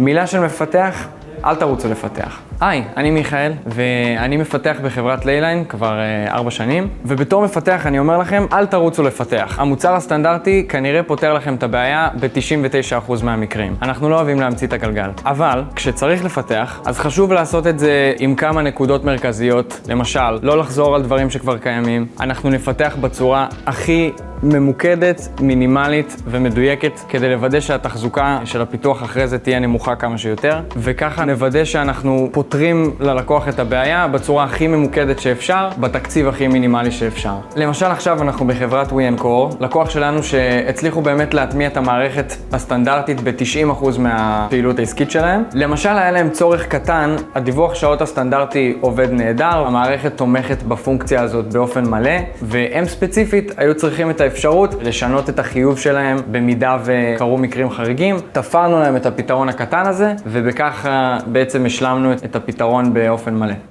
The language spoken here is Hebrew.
מילה של מפתח, אל תרוצו לפתח. היי, אני מיכאל, ואני מפתח בחברת לייליין כבר 4 שנים, ובתור מפתח אני אומר לכם, אל תרוצו לפתח. המוצר הסטנדרטי כנראה פותר לכם את הבעיה ב-99% מהמקרים. אנחנו לא אוהבים להמציא את הגלגל. אבל, כשצריך לפתח, אז חשוב לעשות את זה עם כמה נקודות מרכזיות. למשל, לא לחזור על דברים שכבר קיימים. אנחנו נפתח בצורה הכי ממוקדת, מינימלית ומדויקת, כדי לוודא שהתחזוקה של הפיתוח אחרי זה תהיה נמוכה כמה שיותר, וככה נוודא שאנחנו פותרים ללקוח את הבעיה בצורה הכי ממוקדת שאפשר, בתקציב הכי מינימלי שאפשר. למשל עכשיו אנחנו בחברת WeEncore, לקוח שלנו שהצליחו באמת להטמיע את המערכת הסטנדרטית ב-90% מהפעילות העסקית שלהם. למשל היה להם צורך קטן, הדיווח שעות הסטנדרטי עובד נהדר, המערכת תומכת בפונקציה הזאת באופן מלא, והם ספציפית היו צריכים את האפשרות לשנות את החיוב שלהם במידה וקרו מקרים חריגים. תפרנו להם את הפתרון הקטן הזה, ובכך בעצם השלמנו את הפתרון באופן מלא.